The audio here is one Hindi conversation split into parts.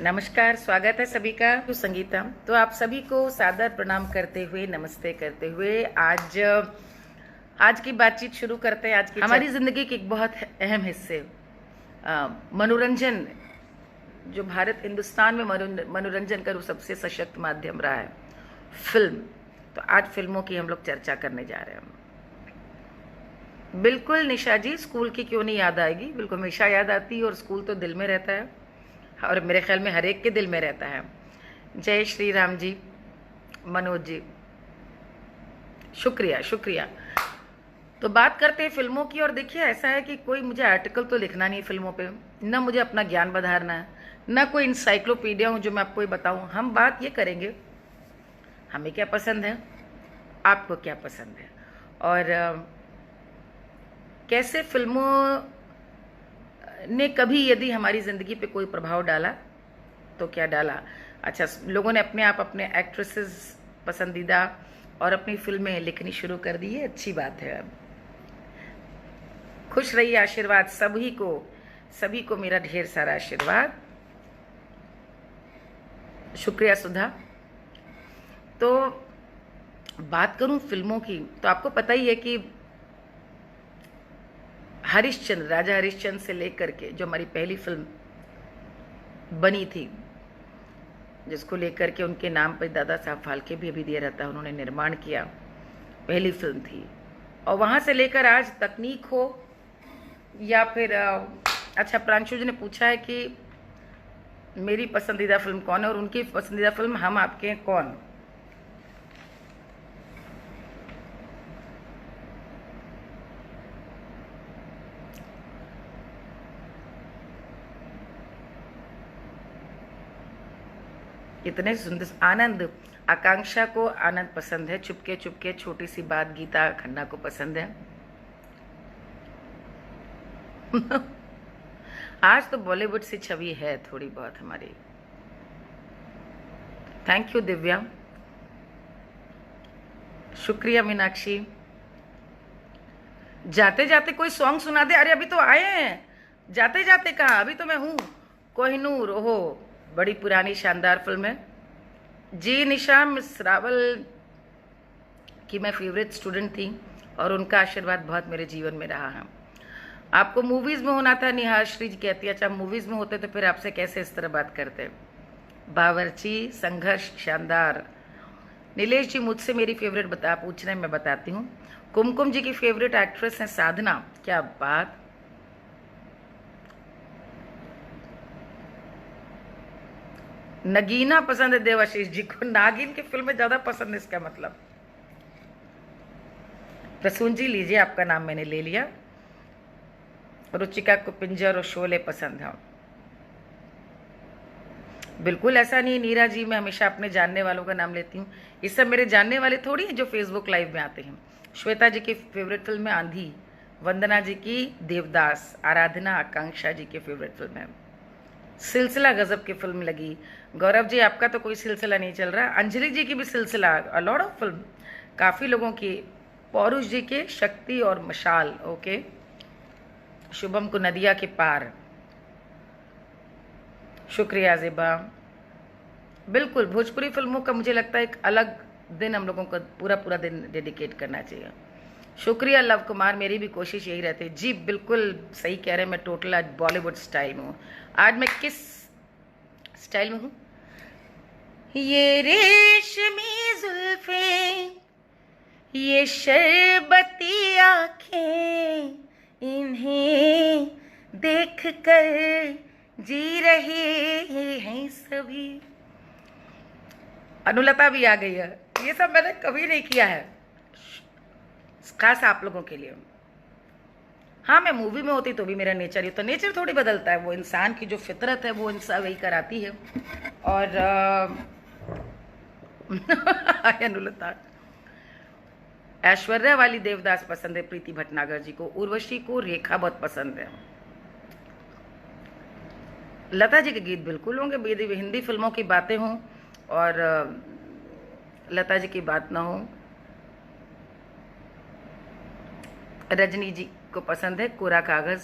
नमस्कार, स्वागत है सभी का। तो संगीता, तो आप सभी को सादर प्रणाम करते हुए, नमस्ते करते हुए आज की बातचीत शुरू करते हैं। आज की हमारी ज़िंदगी के एक बहुत अहम हिस्से मनोरंजन, जो भारत हिंदुस्तान में मनोरंजन का सबसे सशक्त माध्यम रहा है, फिल्म। तो आज फिल्मों की हम लोग चर्चा करने जा रहे हैं। बिल्कुल निशा जी, स्कूल की क्यों नहीं याद आएगी, बिल्कुल हमेशा याद आती है, और स्कूल तो दिल में रहता है, और मेरे ख्याल में हर एक के दिल में रहता है। जय श्री राम जी, मनोज जी, शुक्रिया शुक्रिया। तो बात करते हैं फिल्मों की। और देखिए, ऐसा है कि कोई मुझे आर्टिकल तो लिखना नहीं फिल्मों पे, ना मुझे अपना ज्ञान बढ़ाना है, ना कोई इंसाइक्लोपीडिया हूँ जो मैं आपको बताऊँ। हम बात ये करेंगे हमें क्या पसंद है, आपको क्या पसंद है, और कैसे फिल्मों ने कभी यदि हमारी ज़िंदगी पे कोई प्रभाव डाला तो क्या डाला। अच्छा, लोगों ने अपने आप अपने एक्ट्रेसेस पसंदीदा और अपनी फिल्में लिखनी शुरू कर दी है, अच्छी बात है। खुश रहिए, आशीर्वाद सभी को मेरा ढेर सारा आशीर्वाद। शुक्रिया सुधा। तो बात करूं फिल्मों की, तो आपको पता ही है कि हरिश्चंद्र, राजा हरिश्चंद्र से लेकर के जो हमारी पहली फिल्म बनी थी, जिसको लेकर के उनके नाम पर दादा साहब फाल्के भी अभी दिया रहता है, उन्होंने निर्माण किया, पहली फिल्म थी। और वहाँ से लेकर आज तकनीक हो या फिर अच्छा, प्रांशु जी ने पूछा है कि मेरी पसंदीदा फिल्म कौन है और उनकी पसंदीदा फिल्म हम आपके हैं कौन। इतने सुंदर। आनंद, आकांक्षा को आनंद पसंद है, चुपके चुपके छोटी सी बात गीता खन्ना को पसंद है। आज तो बॉलीवुड से छवि है थोड़ी बहुत हमारी। थैंक यू दिव्या, शुक्रिया मीनाक्षी। जाते जाते कोई सॉन्ग सुना दे। अरे अभी तो आए हैं, जाते जाते कहा, अभी तो मैं हूँ। कोहिनूर, ओहो, बड़ी पुरानी शानदार फिल्म है जी। निशा, मिस रावल की मैं फेवरेट स्टूडेंट थी और उनका आशीर्वाद बहुत मेरे जीवन में रहा है। आपको मूवीज में होना था, निहार श्री जी कहती है। अच्छा, मूवीज में होते तो फिर आपसे कैसे इस तरह बात करते। बावर्ची, संघर्ष, शानदार। नीलेश जी, मुझसे मेरी फेवरेट पूछ रहे हैं, मैं बताती हूँ। कुमकुम जी की फेवरेट एक्ट्रेस है साधना। क्या बात। नगीना पसंद है देवाशीष जी को। नागिन की फिल्में ज्यादा पसंद है, इसका मतलब। प्रसून जी, लीजिए, आपका नाम मैंने ले लिया। रुचिका को पिंजर और शोले पसंद है। बिल्कुल ऐसा नहीं नीरा जी, मैं हमेशा अपने जानने वालों का नाम लेती हूँ। ये सब मेरे जानने वाले थोड़ी हैं जो फेसबुक लाइव में आते हैं। श्वेता जी की फेवरेट फिल्म है आंधी, वंदना जी की देवदास, आराधना आकांक्षा जी की फेवरेट फिल्म है सिलसिला, गजब की फिल्म लगी। गौरव जी, आपका तो कोई सिलसिला नहीं चल रहा। अंजलि जी की भी सिलसिला, अ लॉट ऑफ फिल्म, काफ़ी लोगों की। पौरुष जी के शक्ति और मशाल, ओके। शुभम को नदिया के पार, शुक्रिया ज़ेबा। बिल्कुल, भोजपुरी फिल्मों का मुझे लगता है एक अलग दिन हम लोगों को पूरा दिन डेडिकेट करना चाहिए। शुक्रिया लव कुमार, मेरी भी कोशिश यही रहती है जी। बिल्कुल सही कह रहे हैं, मैं टोटल आज बॉलीवुड स्टाइल में हूँ। आज मैं किस स्टाइल में हूँ? ये रेशमी जुल्फें, ये शरबती आँखें, इन्हें देख कर जी रहे हैं सभी। अनुलता भी आ गई है। ये सब मैंने कभी नहीं किया है, खास आप लोगों के लिए। हाँ, मैं मूवी में होती तो भी मेरा नेचर ही तो, नेचर थोड़ी बदलता है, वो इंसान की जो फितरत है वो इंसान वही कराती है। और अनुलता, ऐश्वर्या वाली देवदास पसंद है प्रीति भटनागर जी को। उर्वशी को रेखा बहुत पसंद है। लता जी के गीत बिल्कुल होंगे, यदि हिंदी फिल्मों की बातें हों और लता जी की बात ना हो। रजनी जी को पसंद है कोरा कागज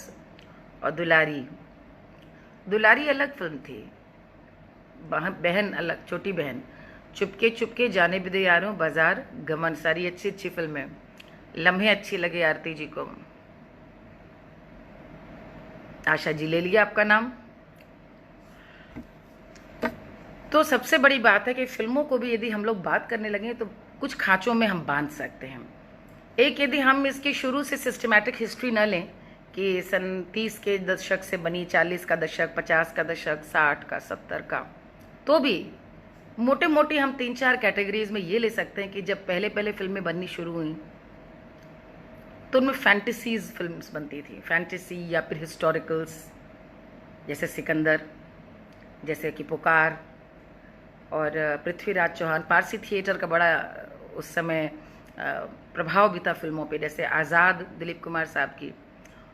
और दुलारी। दुलारी अलग फिल्म थी, बहन अलग, छोटी बहन, चुपके चुपके जाने भी दे यारों, बाजार गमन, सारी अच्छी अच्छी फिल्में, लम्हे अच्छी लगे आरती जी को। आशा जी ले लिया आपका नाम। तो सबसे बड़ी बात है कि फिल्मों को भी यदि हम लोग बात करने लगे तो कुछ खांचों में हम बांध सकते हैं। एक, यदि हम इसकी शुरू से सिस्टमैटिक हिस्ट्री न लें कि सन 30 के दशक से बनी, 40 का दशक, 50 का दशक, 60 का, 70 का, तो भी मोटे मोटी हम 3-4 कैटेगरीज में ये ले सकते हैं कि जब पहले पहले फिल्में बननी शुरू हुई तो उनमें फैंटेसीज फिल्म्स बनती थी, फैंटेसी या फिर हिस्टोरिकल्स, जैसे सिकंदर, जैसे कि पुकार, और पृथ्वीराज चौहान। पारसी थिएटर का बड़ा उस समय प्रभाव भी था फिल्मों पे, जैसे आज़ाद दिलीप कुमार साहब की,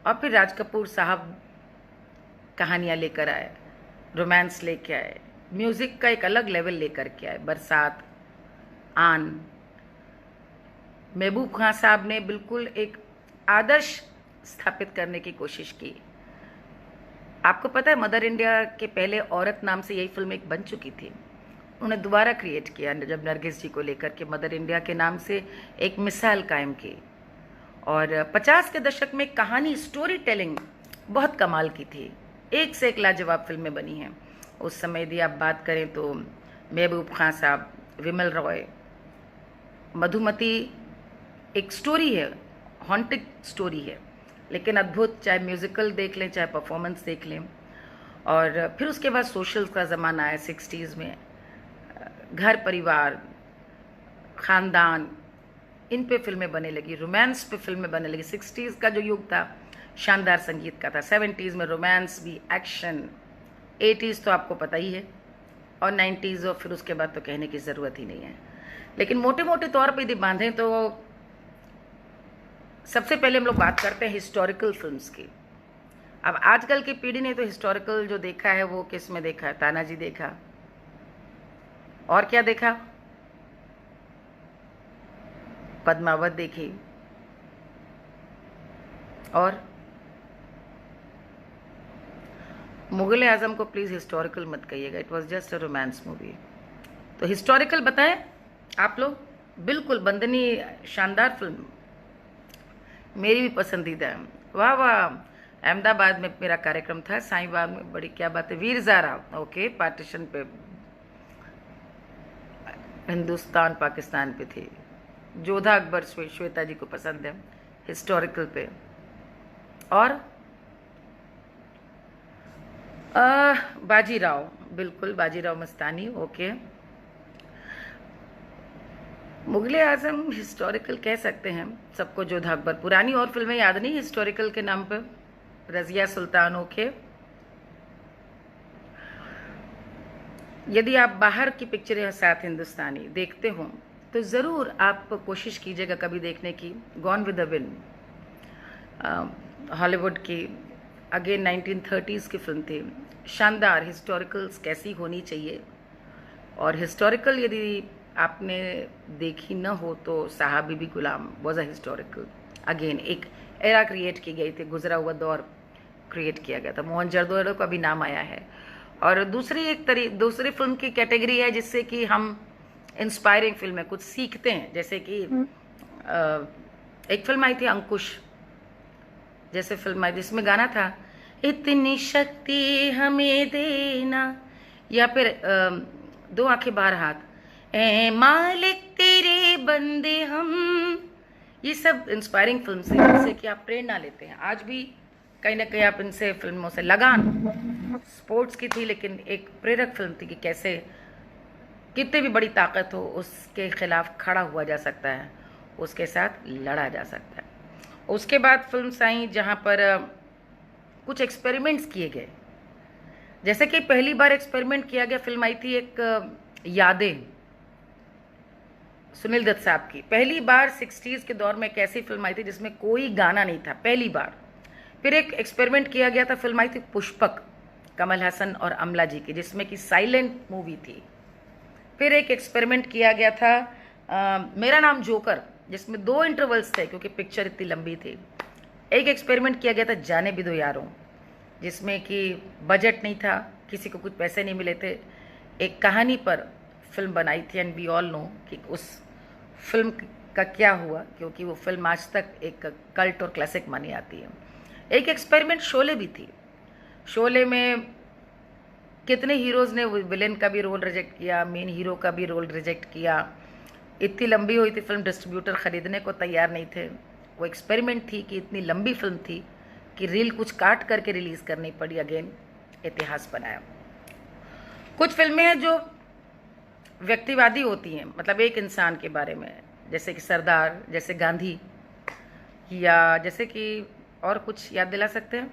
और फिर राज कपूर साहब कहानियाँ लेकर आए, रोमांस लेके आए, म्यूज़िक का एक अलग लेवल लेकर के आए, बरसात, आन। महबूब खान साहब ने बिल्कुल एक आदर्श स्थापित करने की कोशिश की। आपको पता है मदर इंडिया के पहले औरत नाम से यही फिल्म एक बन चुकी थी, उन्हें दोबारा क्रिएट किया जब नरगिस जी को लेकर के मदर इंडिया के नाम से एक मिसाल कायम की। और 50 के दशक में कहानी, स्टोरी टेलिंग बहुत कमाल की थी, एक से एक लाजवाब फिल्में बनी हैं उस समय। यदि आप बात करें तो महबूब खान साहब, विमल रॉय, मधुमती एक स्टोरी है, हॉन्टिंग स्टोरी है, लेकिन अद्भुत, चाहे म्यूज़िकल देख लें चाहे परफॉर्मेंस देख लें। और फिर उसके बाद सोशल का ज़माना आया 60s में, घर परिवार, ख़ानदान, इन पे फिल्में बनने लगी, रोमांस पे फिल्में बनने लगी। 60s का जो युग था शानदार संगीत का था, 70s में रोमांस भी, एक्शन, 80s तो आपको पता ही है, और 90s, और फिर उसके बाद तो कहने की ज़रूरत ही नहीं है। लेकिन मोटे मोटे तौर पे यदि बांधें तो सबसे पहले हम लोग बात करते हैं हिस्टोरिकल फिल्म्स की। अब आजकल की पीढ़ी ने तो हिस्टोरिकल जो देखा है वो किस में देखा है? तानाजी देखा, और क्या देखा? पद्मावत देखी, और मुगल आजम को प्लीज हिस्टोरिकल मत कहिएगा, it was just a romance movie. तो हिस्टोरिकल बताएं आप लोग। बिल्कुल बंदनी, शानदार फिल्म, मेरी भी पसंदीदा है। वाह वाह, अहमदाबाद में मेरा कार्यक्रम था, साईबाग में, बड़ी क्या बात है, वीर ज़ारा, ओके, पार्टीशन पे, हिंदुस्तान पाकिस्तान पे थी, जोधा अकबर, श्वेता जी को पसंद है हिस्टोरिकल पे। और बाजीराव, बिल्कुल बाजीराव मस्तानी, ओके। मुगले आजम हिस्टोरिकल कह सकते हैं सबको, जोधा अकबर। पुरानी और फिल्में याद नहीं हिस्टोरिकल के नाम पर? रजिया सुल्तान, ओके। यदि आप बाहर की पिक्चरें साथ हिंदुस्तानी देखते हो तो ज़रूर आप कोशिश कीजिएगा कभी देखने की। Gone with the wind, Hollywood की, अगेन 1930s की फिल्म थी, शानदार। हिस्टोरिकल्स कैसी होनी चाहिए, और हिस्टोरिकल यदि आपने देखी न हो तो साहब बीबी गुलाम वॉज अ हिस्टोरिकल। अगेन एक एरा क्रिएट की गई थी, गुजरा हुआ दौर क्रिएट किया गया था। मोहनजोदड़ो का भी नाम आया है। और दूसरी फिल्म की कैटेगरी है जिससे कि हम इंस्पायरिंग फिल्में कुछ सीखते हैं, जैसे कि एक फिल्म आई थी अंकुश, जैसे फिल्म आई जिसमें गाना था, इतनी शक्ति हमें देना, या फिर दो आंखें बाहर हाथ, ए मालिक तेरे बंदे हम। ये सब इंस्पायरिंग फिल्म है जिससे कि आप प्रेरणा लेते हैं। आज भी कहीं ना कहीं आप इनसे फिल्मों से, लगान स्पोर्ट्स की थी लेकिन एक प्रेरक फिल्म थी कि कैसे कितनी भी बड़ी ताकत हो उसके खिलाफ खड़ा हुआ जा सकता है, उसके साथ लड़ा जा सकता है। उसके बाद फिल्म्स आई जहाँ पर कुछ एक्सपेरिमेंट्स किए गए, जैसे कि पहली बार एक्सपेरिमेंट किया गया फिल्म आई थी एक यादें, सुनील दत्त साहब की। पहली बार 60s के दौर में एक ऐसी फिल्म आई थी जिसमें कोई गाना नहीं था, पहली बार। फिर एक एक्सपेरिमेंट किया गया था, फिल्म आई थी पुष्पक, कमल हसन और अमला जी की, जिसमें कि साइलेंट मूवी थी। फिर एक एक्सपेरिमेंट किया गया था मेरा नाम जोकर, जिसमें 2 इंटरवल्स थे क्योंकि पिक्चर इतनी लंबी थी। एक एक्सपेरिमेंट किया गया था जाने भी दो यारों, जिसमें कि बजट नहीं था, किसी को कुछ पैसे नहीं मिले थे, एक कहानी पर फिल्म बनाई थी, एंड वी ऑल नो कि उस फिल्म का क्या हुआ, क्योंकि वो फिल्म आज तक एक कल्ट और क्लासिक मानी आती है। एक एक्सपेरिमेंट शोले भी थी। शोले में कितने हीरोज़ ने विलेन का भी रोल रिजेक्ट किया, मेन हीरो का भी रोल रिजेक्ट किया। इतनी लंबी हुई थी फिल्म, डिस्ट्रीब्यूटर ख़रीदने को तैयार नहीं थे। वो एक्सपेरिमेंट थी कि इतनी लंबी फिल्म थी कि रील कुछ काट करके रिलीज़ करनी पड़ी। अगेन इतिहास बनाया। कुछ फिल्में हैं जो व्यक्तिवादी होती हैं, मतलब एक इंसान के बारे में, जैसे कि सरदार, जैसे गांधी, या जैसे कि और कुछ याद दिला सकते हैं?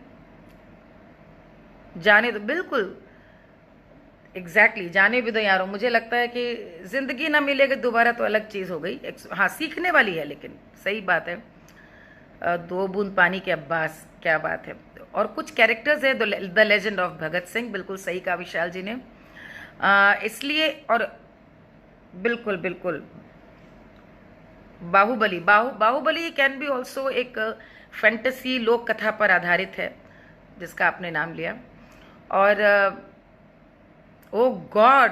जाने दो, बिल्कुल एग्जैक्टली जाने भी दो यारों। मुझे लगता है कि ज़िंदगी ना मिलेगी दोबारा तो अलग चीज़ हो गई। हाँ, सीखने वाली है, लेकिन सही बात है। दो बूंद पानी के अब्बास, क्या बात है। और कुछ कैरेक्टर्स है, the legend of Bhagat Singh, बिल्कुल सही कहा विशाल जी ने। इसलिए, और बिल्कुल बिल्कुल Baahubali, Baahubali can be also एक फैंटेसी लोक कथा पर आधारित है, जिसका आपने नाम लिया। और ओ गॉड,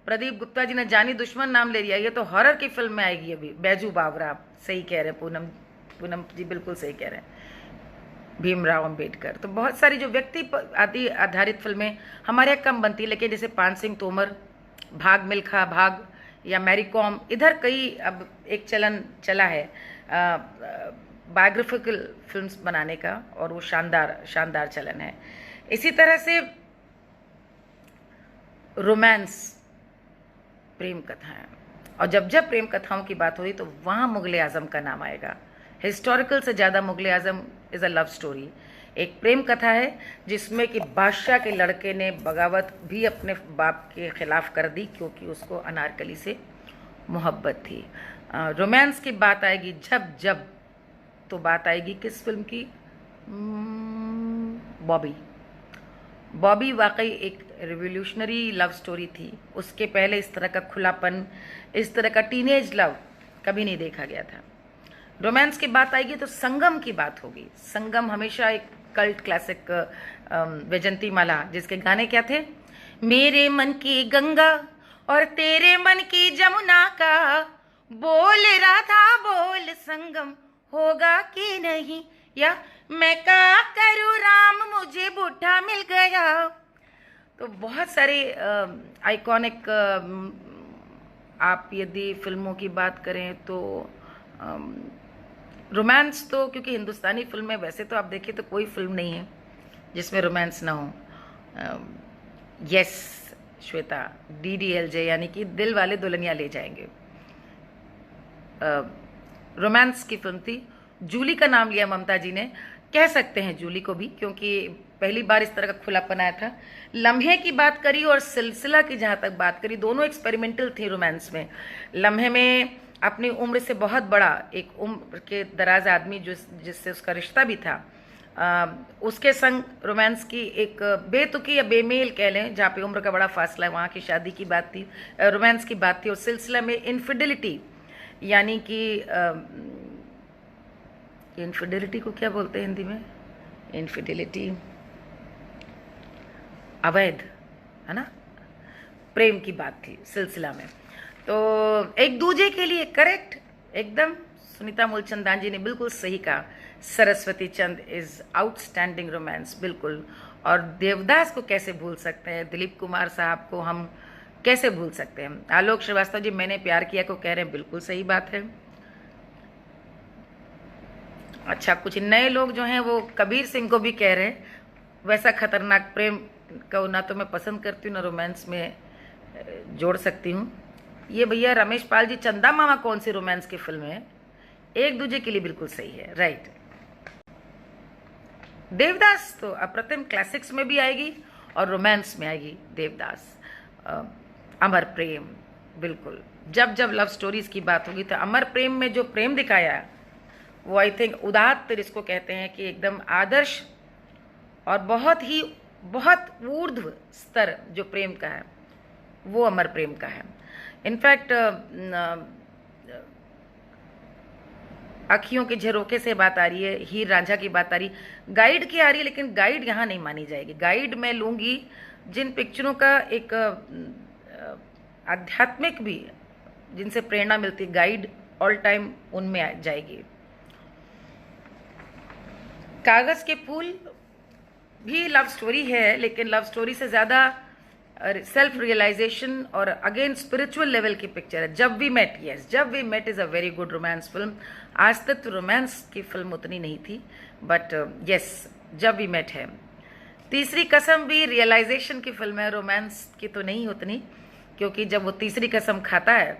प्रदीप गुप्ता जी ने जानी दुश्मन नाम ले लिया। ये तो हॉरर की फिल्म में आएगी अभी। बैजू बावरा, आप सही कह रहे हैं। पूनम जी बिल्कुल सही कह रहे हैं। भीमराव अंबेडकर। तो बहुत सारी जो व्यक्ति आदि आधारित फिल्में हमारे यहाँ कम बनती है, लेकिन जैसे पान सिंह तोमर, भाग मिल्खा भाग, या मैरी कॉम, इधर कई अब एक चलन चला है बायोग्राफिकल फिल्म्स बनाने का, और वो शानदार चलन है। इसी तरह से रोमांस, प्रेम कथाएं, और जब प्रेम कथाओं की बात हुई तो वहाँ मुगल आजम का नाम आएगा। हिस्टोरिकल से ज़्यादा मुगल आजम इज़ अ लव स्टोरी। एक प्रेम कथा है जिसमें कि बादशाह के लड़के ने बगावत भी अपने बाप के खिलाफ कर दी, क्योंकि उसको अनारकली से मोहब्बत थी। रोमांस की बात आएगी जब तो बात आएगी किस फिल्म की? बॉबी वाकई एक रिवोल्यूशनरी लव स्टोरी थी। उसके पहले इस तरह का खुलापन, इस तरह का टीनेज लव कभी नहीं देखा गया था। रोमांस की बात आएगी तो संगम की बात होगी। संगम हमेशा एक कल्ट क्लासिक, वैजंती माला, जिसके गाने क्या थे? मेरे मन की गंगा और तेरे मन की जमुना का, बोल राधा बोल संगम होगा कि नहीं, या मैं क्या करूँ राम मुझे बूढ़ा मिल गया। तो बहुत सारे आइकॉनिक, आप यदि फिल्मों की बात करें तो रोमांस तो, क्योंकि हिंदुस्तानी फिल्म में वैसे तो आप देखिए तो कोई फिल्म नहीं है जिसमें रोमांस ना हो। यस श्वेता, DDLJ यानी कि दिल वाले दुल्हनिया ले जाएंगे, रोमांस की फिल्म थी। जूली का नाम लिया ममता जी ने, कह सकते हैं जूली को भी, क्योंकि पहली बार इस तरह का खुलापन आया था। लम्हे की बात करी और सिलसिला की जहाँ तक बात करी, दोनों एक्सपेरिमेंटल थी रोमांस में। लम्हे में अपनी उम्र से बहुत बड़ा एक उम्र के दराज आदमी जिससे उसका रिश्ता भी था, उसके संग रोमांस की एक बेतुकी या बेमेल कह लें, जहाँ पे उम्र का बड़ा फासला है, वहाँ की शादी की बात थी, रोमांस की बात थी। और सिलसिला में इनफिडिलिटी, यानी कि इनफिडिलिटी को क्या बोलते हैं हिंदी में? इनफिडिलिटी अवैध, है ना? प्रेम की बात थी सिलसिला में। तो एक दूजे के लिए करेक्ट, एकदम सुनीता मूलचंदान जी ने बिल्कुल सही कहा। सरस्वती चंद इज आउटस्टैंडिंग रोमांस, बिल्कुल। और देवदास को कैसे भूल सकते हैं? दिलीप कुमार साहब को हम कैसे भूल सकते हैं? आलोक श्रीवास्तव जी मैंने प्यार किया को कह रहे हैं, बिल्कुल सही बात है। अच्छा, कुछ नए लोग जो हैं वो कबीर सिंह को भी कह रहे हैं, वैसा खतरनाक प्रेम को ना तो मैं पसंद करती हूँ ना रोमांस में जोड़ सकती हूँ। ये भैया रमेश पाल जी, चंदा मामा कौन सी रोमांस की फिल्म है? एक दूजे के लिए बिल्कुल सही है, राइट। देवदास तो अप्रतिम क्लासिक्स में भी आएगी और रोमांस में आएगी देवदास। अमर प्रेम, बिल्कुल। जब लव स्टोरीज की बात होगी तो अमर प्रेम में जो प्रेम दिखाया वो आई थिंक उदात्त जिसको कहते हैं कि एकदम आदर्श और बहुत ऊर्ध्व स्तर जो प्रेम का है वो अमर प्रेम का है। इनफैक्ट अखियों के झरोखे से बात आ रही है, हीर रांझा की बात आ रही, गाइड की आ रही है, लेकिन गाइड यहाँ नहीं मानी जाएगी। गाइड मैं लूँगी जिन पिक्चरों का एक आध्यात्मिक भी, जिनसे प्रेरणा मिलती, गाइड ऑल टाइम उनमें आ जाएगी। कागज के फूल भी लव स्टोरी है, लेकिन लव स्टोरी से ज़्यादा सेल्फ रियलाइजेशन और अगेन स्पिरिचुअल लेवल की पिक्चर है। Jab we met, yes, Jab we met is a very good romance film. आज तक तो रोमांस की फिल्म उतनी नहीं थी, but yes, Jab we met है। तीसरी कसम भी रियलाइजेशन की फिल्म है, रोमांस की तो नहीं उतनी, क्योंकि जब वो तीसरी कसम खाता है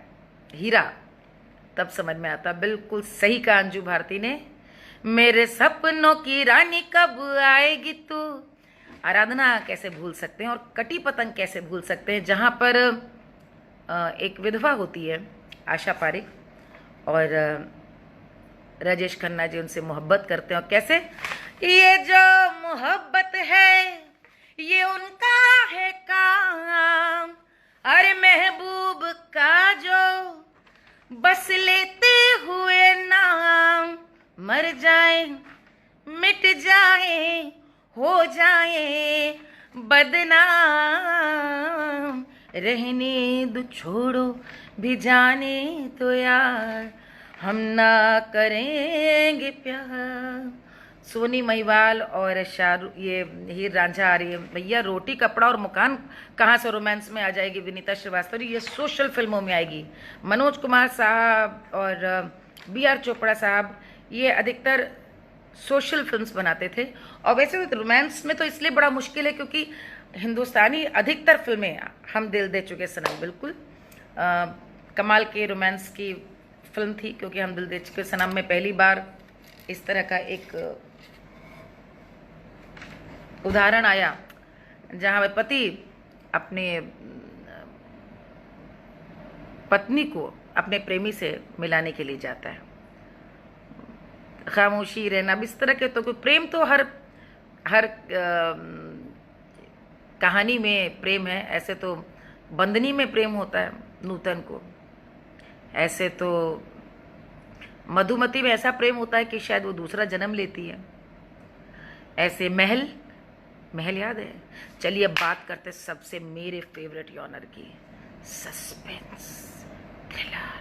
हीरा, तब समझ में आता। बिल्कुल सही कहा अंजू भारती ने। मेरे सपनों की रानी कब आएगी तू, आराधना कैसे भूल सकते हैं, और कटी पतंग कैसे भूल सकते हैं, जहाँ पर एक विधवा होती है आशा पारिक, और राजेश खन्ना जी उनसे मोहब्बत करते हैं, और कैसे ये जो मोहब्बत है ये उनका है काम, अरे महबूब का जो बस लेते हुए नाम, मर जाए मिट जाए हो जाए बदनाम, रहने दो छोड़ो भी जाने तो यार, हम ना करेंगे प्यार। सोनी महिवाल और शाहरुख, ये हीर रांझा आ रही है। भैया रोटी कपड़ा और मकान कहाँ से रोमांस में आ जाएगी विनीता श्रीवास्तव, ये सोशल फिल्मों में आएगी। मनोज कुमार साहब और BR चोपड़ा साहब ये अधिकतर सोशल फिल्म्स बनाते थे। और वैसे रोमांस में तो इसलिए बड़ा मुश्किल है क्योंकि हिंदुस्तानी अधिकतर फिल्में हम दिल दे चुके सनम, बिल्कुल कमाल के रोमांस की फिल्म थी, क्योंकि हम दिल दे चुके सनम में पहली बार इस तरह का एक उदाहरण आया जहां पति अपने पत्नी को अपने प्रेमी से मिलाने के लिए जाता है। खामोशी रहना, इस तरह के तो कोई प्रेम तो हर कहानी में प्रेम है। ऐसे तो बंदनी में प्रेम होता है नूतन को, ऐसे तो मधुमती में ऐसा प्रेम होता है कि शायद वो दूसरा जन्म लेती है। ऐसे महल याद है। चलिए अब बात करते सबसे मेरे फेवरेट जॉनर की, सस्पेंस थ्रिलर।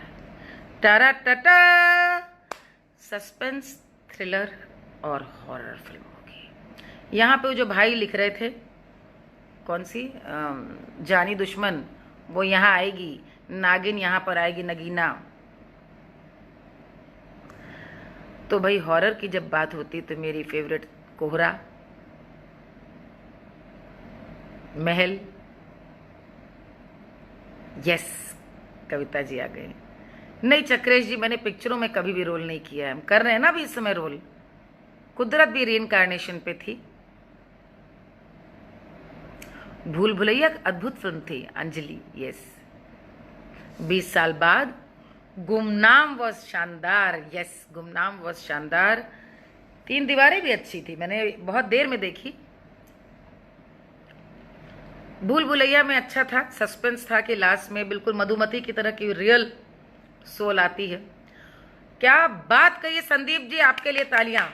टारा टाटा, सस्पेंस थ्रिलर और हॉरर फिल्म होगी। यहाँ पे जो भाई लिख रहे थे, कौन सी जानी दुश्मन, वो यहाँ आएगी, नागिन यहाँ पर आएगी, नगीना। तो भाई हॉरर की जब बात होती तो मेरी फेवरेट कोहरा, महल, यस, कविता जी आ गए। नहीं चक्रेश जी, मैंने पिक्चरों में कभी भी रोल नहीं किया है। हम कर रहे हैं ना अभी इस समय रोल। कुदरत भी रीइंकार्नेशन पे थी। भूल भुलैया अद्भुत फिल्म थी, अंजलि, यस। 20 साल बाद गुमनाम वॉज शानदार, यस, गुमनाम वॉज शानदार। 3 दीवारें भी अच्छी थी, मैंने बहुत देर में देखी। भूल भुलैया में अच्छा था, सस्पेंस था कि लास्ट में बिल्कुल मधुमती की तरह की रियल सोल आती है। क्या बात कही संदीप जी, आपके लिए तालियां।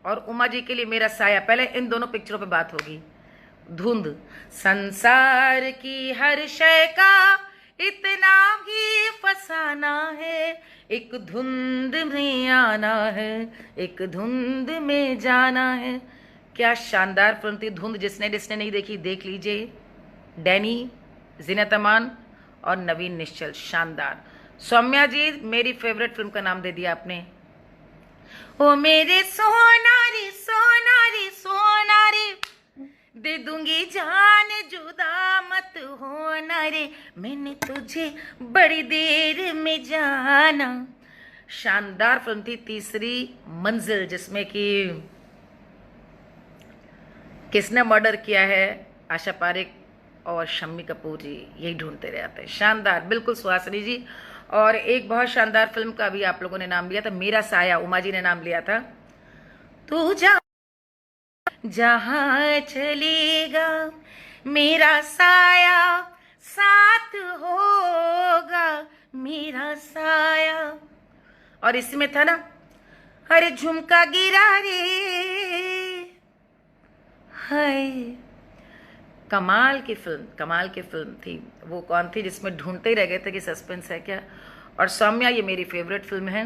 और उमा जी के लिए मेरा साया। पहले इन दोनों पिक्चरों पे बात होगी। धुंध, संसार की हर शय का इतना ही फसाना है, एक धुंध में आना है, एक धुंध में जाना है। क्या शानदार फिल्म थी धुंध। जिसने नहीं देखी देख लीजिए। डैनी, जीनत अमान और नवीन निश्चल, शानदार। सौम्या जी, मेरी फेवरेट फिल्म का नाम दे दिया आपने। ओ मेरे सोनारी सोनारी सोनारी, दे दूंगी जान जुदा मत होना रे, मैंने तुझे बड़ी देर में जाना। शानदार फिल्म थी। तीसरी मंजिल, जिसमें कि किसने मर्डर किया है, आशा पारिक और शम्मी कपूर जी यही ढूंढते रहते हैं। शानदार, बिल्कुल सुहासिनी जी। और एक बहुत शानदार फिल्म का भी आप लोगों ने नाम लिया था, मेरा साया, उमा जी ने नाम लिया था। तू जहां चलेगा मेरा साया साथ होगा, मेरा साया। और इसमें था ना, अरे झुमका गिरा रे, हाय कमाल की फिल्म थी। वो कौन थी जिसमें ढूंढते ही रह गए थे कि सस्पेंस है क्या। और सौम्या, ये मेरी फेवरेट फिल्म है।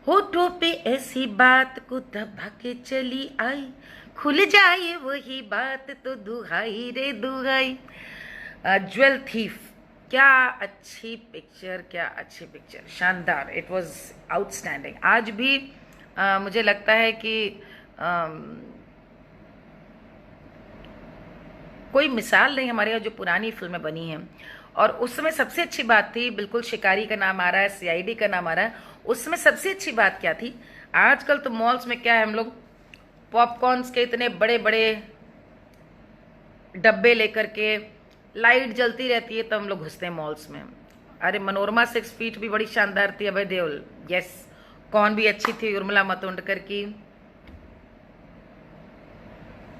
होठों पे ऐसी बात को दबा के चली आई, खुल जाए वही बात तो दुहाई रे दुहाई। ज्वेल थीफ, क्या अच्छी पिक्चर, क्या अच्छी पिक्चर, शानदार। It was outstanding. आज भी मुझे लगता है कि कोई मिसाल नहीं हमारे यहाँ जो पुरानी फिल्में बनी हैं। और उस समय सबसे अच्छी बात थी, बिल्कुल शिकारी का नाम आ रहा है, सीआईडी का नाम आ रहा है, उस समय सबसे अच्छी बात क्या थी। आजकल तो मॉल्स में क्या है, हम लोग पॉपकॉर्न्स के इतने बड़े बड़े डब्बे लेकर के, लाइट जलती रहती है तब हम लोग घुसते हैं मॉल्स में। अरे मनोरमा 6 फीट भी बड़ी शानदार थी, अभय देओल, यस। कौन भी अच्छी थी, उर्मिला मातोंडकर की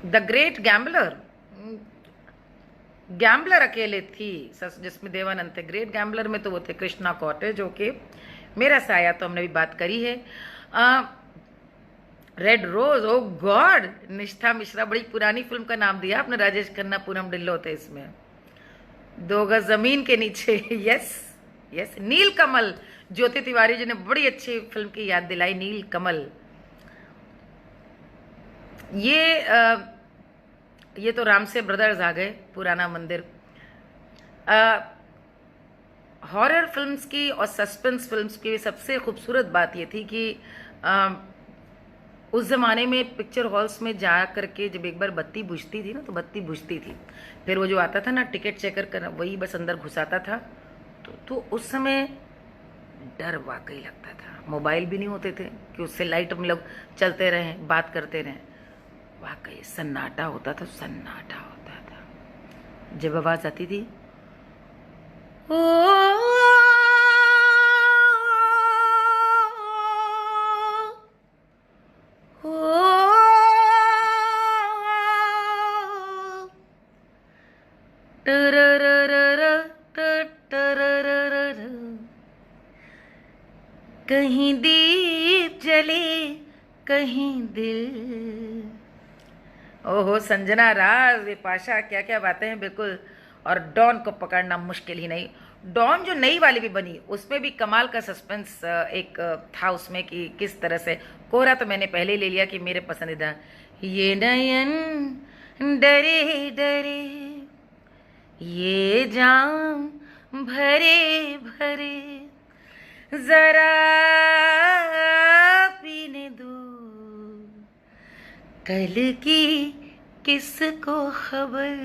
द ग्रेट गैम्बलर। गैम्बलर अकेले थी जिसमें देवानंद थे। ग्रेट गैम्बलर में तो वो थे कृष्णा कौटे, जो कि मेरा साया, तो हमने भी बात करी है। रेड रोज, ओ गॉड, निष्ठा मिश्रा, बड़ी पुरानी फिल्म का नाम दिया आपने। राजेश खन्ना, पूनम ढिल्लो थे इसमें। 2 गज जमीन के नीचे, यस यस। नील कमल, ज्योति तिवारी जी ने बड़ी अच्छी फिल्म की याद दिलाई, नील कमल। ये तो राम से ब्रदर्स आ गए, पुराना मंदिर। हॉरर फिल्म्स की और सस्पेंस फिल्म्स की सबसे खूबसूरत बात ये थी कि उस ज़माने में पिक्चर हॉल्स में जा करके जब एक बार बत्ती बुझती थी ना, तो बत्ती बुझती थी, फिर वो जो आता था ना टिकट चेकर करना, वही बस अंदर घुसाता था। तो उस समय डर वाकई लगता था। मोबाइल भी नहीं होते थे कि उससे लाइट हम लोग चलते रहें, बात करते रहें। वाकई सन्नाटा होता था, सन्नाटा होता था। जब आवाज़ आती थी, ओ कहीं दीप जले कहीं दिल। ओहो, संजना राज, विपाशा, क्या क्या बातें हैं, बिल्कुल। और डॉन को पकड़ना मुश्किल ही नहीं। डॉन जो नई वाली भी बनी, उसमें भी कमाल का सस्पेंस एक था उसमें कि किस तरह से। कोहरा तो मैंने पहले ही ले लिया कि मेरे पसंदीदा। ये नयन डरे डरे, ये जाम भरे भरे, जरा पीने दो, कल की किसको खबर,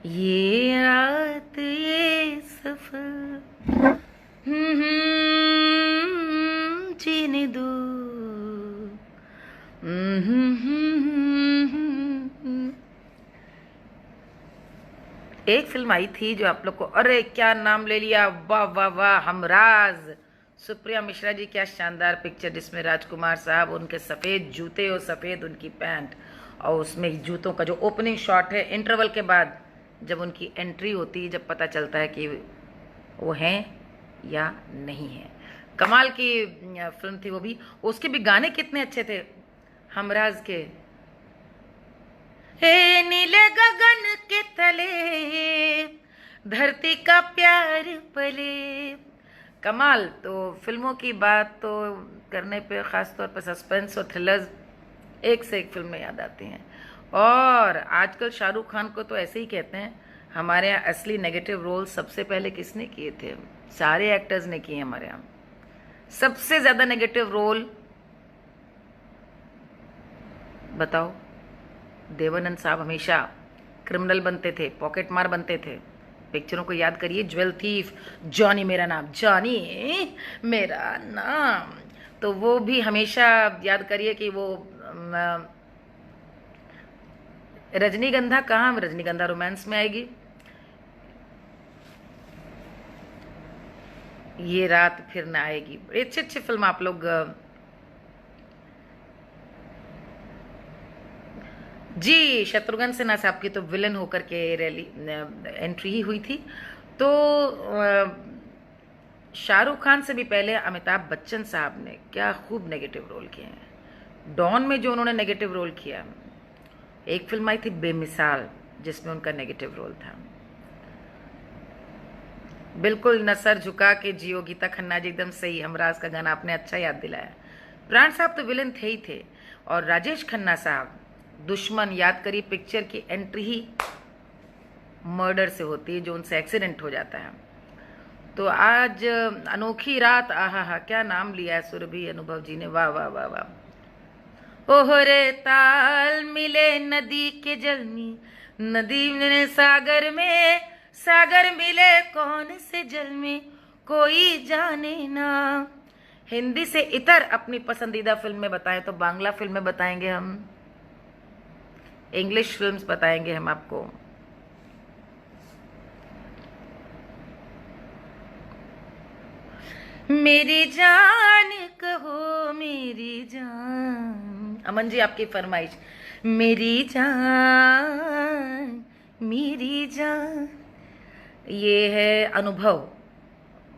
ये रात ये सफर, जीने दो। एक फिल्म आई थी जो आप लोग को, अरे क्या नाम ले लिया, वाह वाह वाह, हमराज। सुप्रिया मिश्रा जी, क्या शानदार पिक्चर, जिसमें राजकुमार साहब, उनके सफ़ेद जूते और सफ़ेद उनकी पैंट, और उसमें जूतों का जो ओपनिंग शॉट है इंटरवल के बाद, जब उनकी एंट्री होती है, जब पता चलता है कि वो हैं या नहीं है। कमाल की फिल्म थी वो भी। उसके भी गाने कितने अच्छे थे हमराज के। हे नीले गगन के तले, धरती का प्यार पले। कमाल। तो फिल्मों की बात तो करने पे, ख़ास तौर पर सस्पेंस और थ्रिलर्स, एक से एक फिल्में याद आती हैं। और आजकल शाहरुख खान को तो ऐसे ही कहते हैं। हमारे यहाँ असली नेगेटिव रोल सबसे पहले किसने किए थे? सारे एक्टर्स ने किए हमारे यहाँ। सबसे ज़्यादा नेगेटिव रोल बताओ। देवानंद साहब हमेशा क्रिमिनल बनते थे, पॉकेट मार बनते थे। पिक्चरों को याद करिए, ज्वेल थीफ, जॉनी मेरा नाम, जॉनी मेरा नाम, तो वो भी हमेशा याद करिए कि वो रजनीगंधा कहाँ, रजनीगंधा रोमांस में आएगी। ये रात फिर ना आएगी। बड़ी अच्छी अच्छी फिल्म आप लोग। जी, शत्रुघ्न सिन्हा साहब की तो विलन होकर के रैली एंट्री ही हुई थी। तो शाहरुख खान से भी पहले अमिताभ बच्चन साहब ने क्या खूब नेगेटिव रोल किए हैं। डॉन में जो उन्होंने नेगेटिव रोल किया, एक फिल्म आई थी बेमिसाल, जिसमें उनका नेगेटिव रोल था। बिल्कुल, न सर झुका के जियो, गीता खन्ना जी एकदम सही। हमराज का गाना आपने अच्छा याद दिलाया। प्राण साहब तो विलन थे ही थे, और राजेश खन्ना साहब दुश्मन, याद करिए पिक्चर की एंट्री ही मर्डर से होती है, जो उनसे एक्सीडेंट हो जाता है। तो आज अनोखी रात, आहा हा, क्या नाम लिया है सुरभि अनुभव जी ने, वाह वाह वाह वाह। ओहरे ताल मिले नदी के जल में, नदी ने सागर में, सागर मिले कौन से जल में, कोई जाने ना। हिंदी से इतर अपनी पसंदीदा फिल्में बताएं तो बांग्ला फिल्में बताएंगे हम, इंग्लिश फिल्म्स बताएंगे हम आपको। मेरी जान कहो मेरी जान, अमन जी आपकी फरमाइश, मेरी जान मेरी जान। ये है अनुभव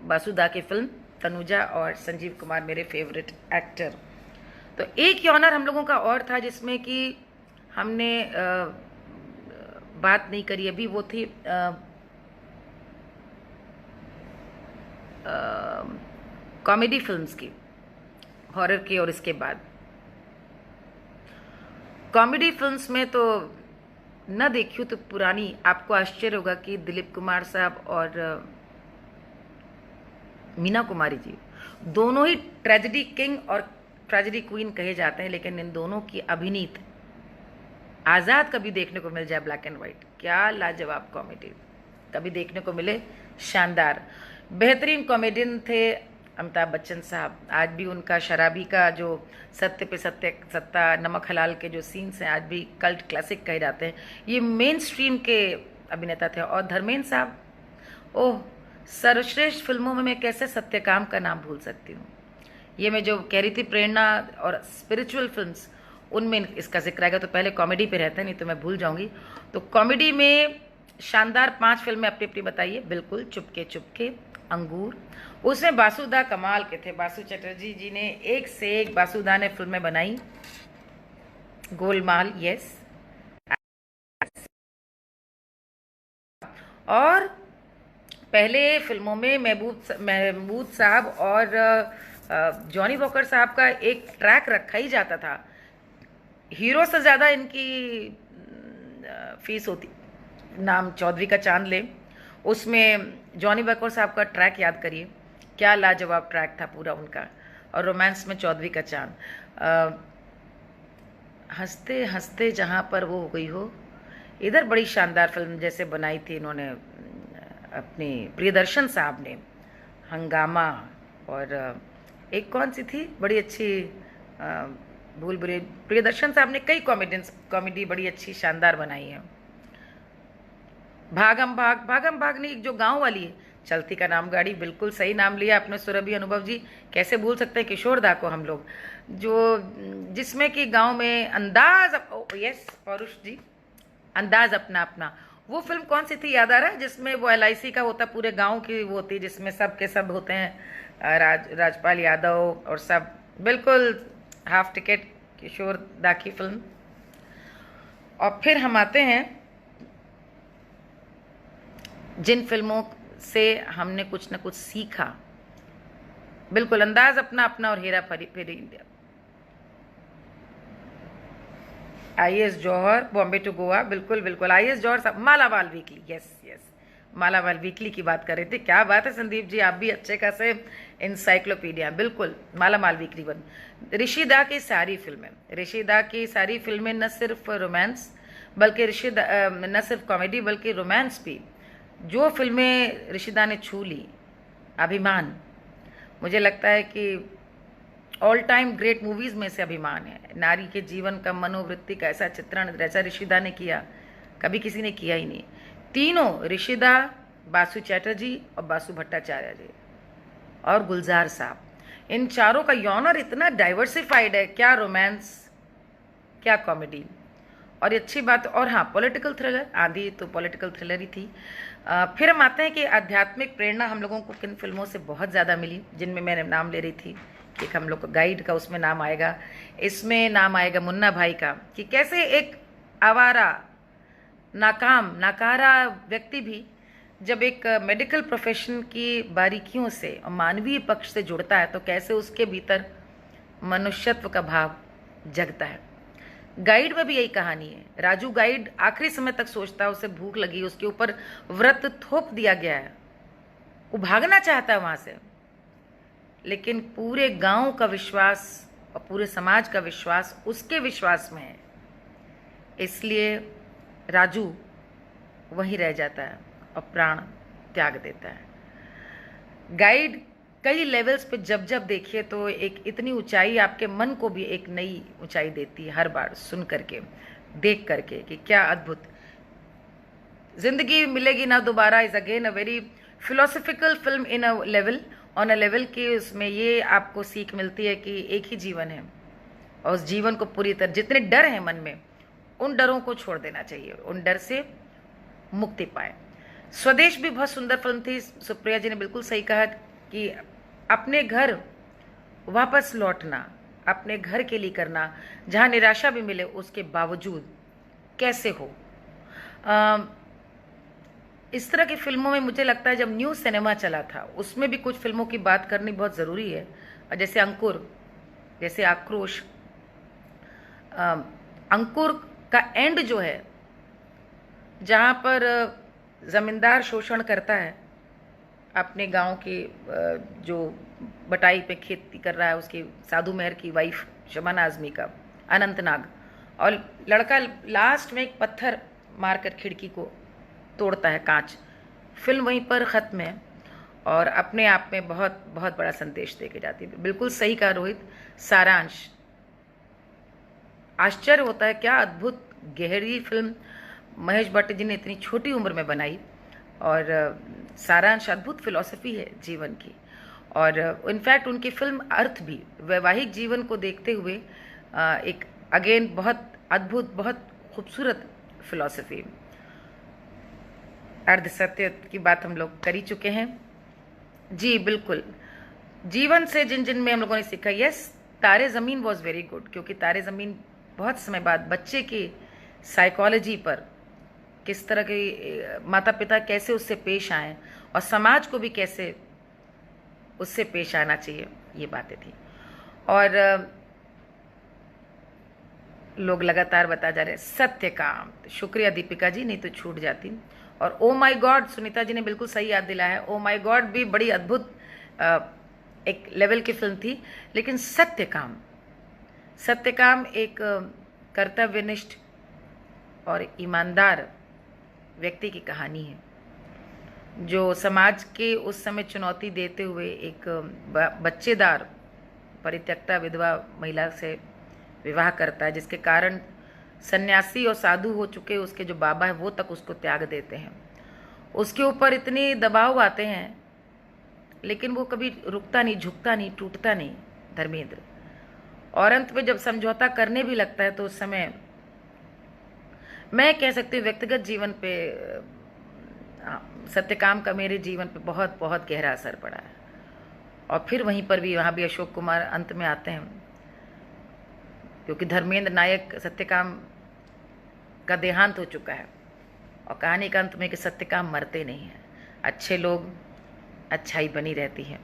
बासुदा की फिल्म, तनुजा और संजीव कुमार मेरे फेवरेट एक्टर। तो एक ऑनर हम लोगों का और था जिसमें कि हमने बात नहीं करी अभी, वो थी कॉमेडी फिल्म्स की, हॉरर की। और इसके बाद कॉमेडी फिल्म्स में तो न देखियो तो पुरानी, आपको आश्चर्य होगा कि दिलीप कुमार साहब और मीना कुमारी जी दोनों ही ट्रेजेडी किंग और ट्रेजेडी क्वीन कहे जाते हैं, लेकिन इन दोनों की अभिनीत आज़ाद कभी देखने को मिल जाए ब्लैक एंड वाइट, क्या लाजवाब कॉमेडी कभी देखने को मिले, शानदार बेहतरीन कॉमेडियन थे अमिताभ बच्चन साहब। आज भी उनका शराबी का जो सत्य पे सत्य सत्ता, नमक हलाल के जो सीन्स हैं आज भी कल्ट क्लासिक कहे जाते हैं। ये मेन स्ट्रीम के अभिनेता थे। और धर्मेंद्र साहब, ओह, सर्वश्रेष्ठ फिल्मों में मैं कैसे सत्यकाम का नाम भूल सकती हूँ। ये मैं जो कह रही थी प्रेरणा और स्पिरिचुअल फिल्म्स, उनमें इसका जिक्र आएगा। तो पहले कॉमेडी पे रहता है, नहीं तो मैं भूल जाऊंगी। तो कॉमेडी में शानदार 5 फिल्में अपनी अपनी बताइए। बिल्कुल, चुपके चुपके, अंगूर, उसमें बासुदा कमाल के थे। बासु चटर्जी जी ने एक से एक बासुदा ने फिल्में बनाई। गोलमाल, यस। और पहले फिल्मों में महमूद साहब और जॉनी वॉकर साहब का एक ट्रैक रखा ही जाता था। हीरो से ज़्यादा इनकी फीस होती। नाम चौधरी का चांद ले, उसमें जॉनी वॉकर साहब का ट्रैक याद करिए, क्या लाजवाब ट्रैक था पूरा उनका। और रोमांस में चौधरी का चांद, हंसते हंसते जहाँ पर वो हो गई हो, इधर बड़ी शानदार फिल्म जैसे बनाई थी इन्होंने अपनी प्रियदर्शन साहब ने, हंगामा। और एक कौन सी थी बड़ी अच्छी, भूल बुरे, प्रियदर्शन साहब ने कई कॉमेडी बड़ी अच्छी शानदार बनाई है। भागम भाग नहीं, जो गांव वाली है, चलती का नाम गाड़ी, बिल्कुल सही नाम लिया आपने सुरभि अनुभव जी। कैसे भूल सकते हैं किशोर दा को हम लोग, जो जिसमें कि गांव में अंदाज, यस पौरुष जी, अंदाज अपना अपना। वो फिल्म कौन सी थी, याद आ रहा है, जिसमें वो LIC का होता, पूरे गांव की वो होती, जिसमें सब के सब होते हैं, राजपाल यादव और सब। बिल्कुल हाफ टिकट, किशोर दा की फिल्म। और फिर हम आते हैं जिन फिल्मों से हमने कुछ न कुछ सीखा। बिल्कुल, अंदाज अपना अपना और Hera Pheri India, IAS Johar, Bombay to Goa, बिल्कुल बिल्कुल IAS Johar, Malamaal Weekly, yes yes, Malamaal Weekly की बात कर रहे थे। क्या बात है संदीप जी, आप भी अच्छे खासे इंसाइक्लोपीडिया। बिल्कुल, मालामाल वीकली 1। ऋषि दा की सारी फिल्में, ऋषि दा की सारी फिल्में न सिर्फ रोमांस बल्कि न सिर्फ कॉमेडी बल्कि रोमांस भी, जो फिल्में ऋषिदा ने छू ली, अभिमान, मुझे लगता है कि ऑल टाइम ग्रेट मूवीज़ में से अभिमान है। नारी के जीवन का, मनोवृत्ति का ऐसा चित्रण जैसा ऋषिदा ने किया, कभी किसी ने किया ही नहीं। तीनों, ऋषिदा, बासु चैटर्जी और बासु भट्टाचार्य जी और गुलजार साहब, इन चारों का यॉनर इतना डाइवर्सिफाइड है, क्या रोमांस, क्या कॉमेडी। और अच्छी बात, और हाँ, पॉलिटिकल थ्रिलर, आंधी तो पॉलिटिकल थ्रिलर ही थी। फिर हम आते हैं कि आध्यात्मिक प्रेरणा हम लोगों को किन फिल्मों से बहुत ज़्यादा मिली, जिनमें मैंने नाम ले रही थी कि हम लोग को गाइड का उसमें नाम आएगा, इसमें नाम आएगा मुन्ना भाई का, कि कैसे एक आवारा नाकारा व्यक्ति भी जब एक मेडिकल प्रोफेशन की बारीकियों से और मानवीय पक्ष से जुड़ता है तो कैसे उसके भीतर मनुष्यत्व का भाव जगता है। गाइड में भी यही कहानी है। राजू गाइड आखिरी समय तक सोचता है, उसे भूख लगी, उसके ऊपर व्रत थोप दिया गया है, वो भागना चाहता है वहां से, लेकिन पूरे गांव का विश्वास और पूरे समाज का विश्वास उसके विश्वास में है, इसलिए राजू वहीं रह जाता है और प्राण त्याग देता है। गाइड कई लेवल्स पे जब जब देखिए तो एक इतनी ऊंचाई आपके मन को भी एक नई ऊंचाई देती है हर बार सुन करके, देख करके कि क्या अद्भुत जिंदगी मिलेगी ना दोबारा is again a very philosophical film in a level, on a level कि उसमें ये आपको सीख मिलती है कि एक ही जीवन है और उस जीवन को पूरी तरह, जितने डर हैं मन में उन डरों को छोड़ देना चाहिए, उन डर से मुक्ति पाए। स्वदेश भी बहुत सुंदर फिल्म थी। सुप्रिया जी ने बिल्कुल सही कहा कि अपने घर वापस लौटना, अपने घर के लिए करना, जहां निराशा भी मिले उसके बावजूद कैसे हो। इस तरह की फिल्मों में मुझे लगता है जब न्यू सिनेमा चला था उसमें भी कुछ फिल्मों की बात करनी बहुत ज़रूरी है, जैसे अंकुर, जैसे आक्रोश। अंकुर का एंड जो है, जहाँ पर ज़मींदार शोषण करता है अपने गांव के जो बटाई पे खेती कर रहा है उसकी साधु मेहर की वाइफ शबाना आजमी का, अनंतनाग, और लड़का लास्ट में एक पत्थर मारकर खिड़की को तोड़ता है, कांच। फिल्म वहीं पर ख़त्म है और अपने आप में बहुत बहुत बड़ा संदेश दे के जाती है। बिल्कुल सही कहा रोहित। सारांश, आश्चर्य होता है क्या अद्भुत गहरी फिल्म महेश भट्ट जी ने इतनी छोटी उम्र में बनाई, और सारांश अद्भुत फिलॉसफी है जीवन की, और इनफैक्ट उनकी फिल्म अर्थ भी वैवाहिक जीवन को देखते हुए एक अगेन बहुत अद्भुत, बहुत खूबसूरत फिलॉसफी। अर्ध सत्य की बात हम लोग कर ही चुके हैं जी। बिल्कुल, जीवन से जिन जिन में हम लोगों ने सीखा, यस तारे ज़मीन वॉज वेरी गुड, क्योंकि तारे ज़मीन बहुत समय बाद बच्चे की साइकोलॉजी पर किस तरह के माता पिता कैसे उससे पेश आए और समाज को भी कैसे उससे पेश आना चाहिए, ये बातें थी। और लोग लगातार बता जा रहे हैं सत्यकाम, शुक्रिया दीपिका जी, नहीं तो छूट जाती। और ओ माई गॉड, सुनीता जी ने बिल्कुल सही याद दिलाया है, ओ माई गॉड भी बड़ी अद्भुत एक लेवल की फिल्म थी। लेकिन सत्यकाम, सत्यकाम एक कर्तव्यनिष्ठ और ईमानदार व्यक्ति की कहानी है जो समाज के उस समय चुनौती देते हुए एक बच्चेदार परित्यक्ता विधवा महिला से विवाह करता है, जिसके कारण सन्यासी और साधु हो चुके उसके जो बाबा है वो तक उसको त्याग देते हैं। उसके ऊपर इतने दबाव आते हैं लेकिन वो कभी रुकता नहीं, झुकता नहीं, टूटता नहीं धर्मेंद्र। और अंत में जब समझौता करने भी लगता है तो उस समय मैं कह सकती हूँ व्यक्तिगत जीवन पे सत्यकाम का मेरे जीवन पे बहुत बहुत गहरा असर पड़ा है। और फिर वहीं पर भी वहाँ भी अशोक कुमार अंत में आते हैं, क्योंकि धर्मेंद्र नायक सत्यकाम का देहांत हो चुका है और कहानी का अंत में कि सत्यकाम मरते नहीं हैं, अच्छे लोग, अच्छाई बनी रहती है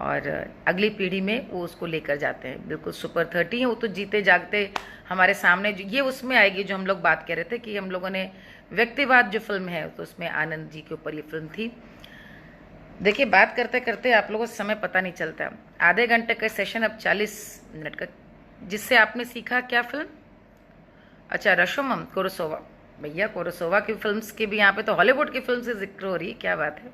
और अगली पीढ़ी में वो उसको लेकर जाते हैं। बिल्कुल सुपर 30 है वो तो, जीते जागते हमारे सामने। ये उसमें आएगी जो हम लोग बात कर रहे थे कि हम लोगों ने व्यक्तिवाद जो फिल्म है तो उसमें आनंद जी के ऊपर ये फिल्म थी। देखिए बात करते करते आप लोगों को समय पता नहीं चलता, आधे घंटे का सेशन अब 40 मिनट का। जिससे आपने सीखा क्या फिल्म? अच्छा, रशोमम कुरोसावा। भैया कुरोसावा की फिल्म्स की भी यहाँ पे तो हॉलीवुड की फिल्म से जिक्र हो रही है, क्या बात है।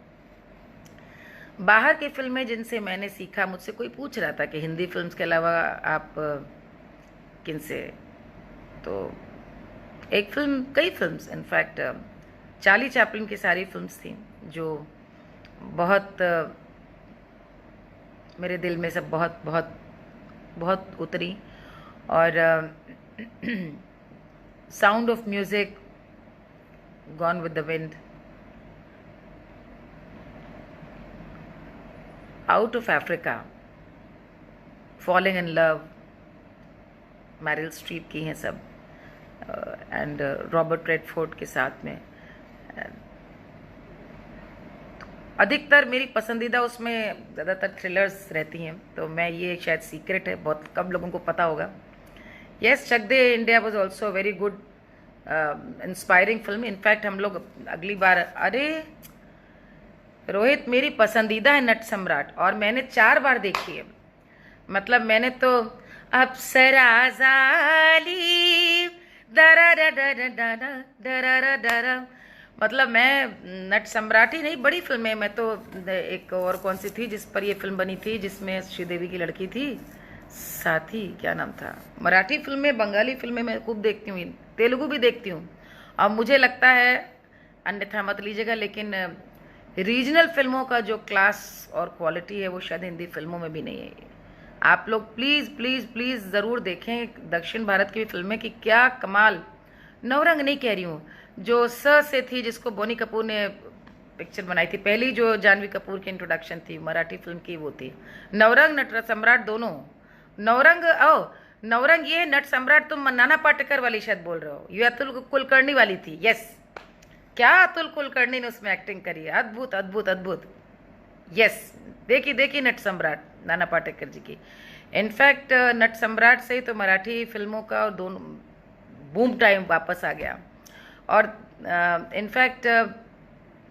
बाहर की फिल्में जिनसे मैंने सीखा, मुझसे कोई पूछ रहा था कि हिंदी फिल्म्स के अलावा आप किन से, तो एक फिल्म, कई फिल्म्स, इनफैक्ट चार्ली चैपलिन की सारी फिल्म्स थी जो बहुत मेरे दिल में सब बहुत बहुत बहुत उतरी। और sound of music, gone with the wind, out of Africa, falling in love, Meryl Streep की हैं सब, एंड रॉबर्ट रेडफोर्ड के साथ में। अधिकतर मेरी पसंदीदा उसमें ज़्यादातर थ्रिलर्स रहती हैं, तो मैं, ये शायद सीक्रेट है, बहुत कम लोगों को पता होगा। Yes, Chak De India was also very good inspiring film. In fact हम लोग अगली बार, अरे रोहित, मेरी पसंदीदा है नट सम्राट, और मैंने 4 बार देखी है। मतलब मैंने तो अप्सरा ज़ाली दरा दरा दरा दरा दरा, मतलब मैं नट सम्राट ही नहीं, बड़ी फिल्में, मैं तो एक और कौन सी थी जिस पर ये फिल्म बनी थी, जिसमें श्रीदेवी की लड़की थी, साथी, क्या नाम था, मराठी फिल्में, बंगाली फिल्में मैं खूब देखती हूँ, तेलुगु भी देखती हूँ। और मुझे लगता है, अन्यथा मत लीजिएगा, लेकिन रीजनल फिल्मों का जो क्लास और क्वालिटी है वो शायद हिंदी फिल्मों में भी नहीं है। आप लोग प्लीज़ प्लीज़ प्लीज़ ज़रूर देखें दक्षिण भारत की फिल्में की क्या कमाल। नवरंग नहीं कह रही हूँ, जो स से थी, जिसको बोनी कपूर ने पिक्चर बनाई थी, पहली जो जानवी कपूर की इंट्रोडक्शन थी मराठी फिल्म की, वो थी नवरंग, नट सम्राट दोनों। नवरंग, नवरंग ये, नट सम्राट तुम नाना पाटेकर वाली शायद बोल रहे हो, ये अतुल कुलकर्णी वाली थी। यस, क्या अतुल कुलकर्णी ने उसमें एक्टिंग करी है, अद्भुत अद्भुत अद्भुत। यस, देखी देखी नट सम्राट नाना पाटेकर जी की। इनफैक्ट नट सम्राट से ही तो मराठी फिल्मों का दोनों बूम टाइम वापस आ गया। और इनफैक्ट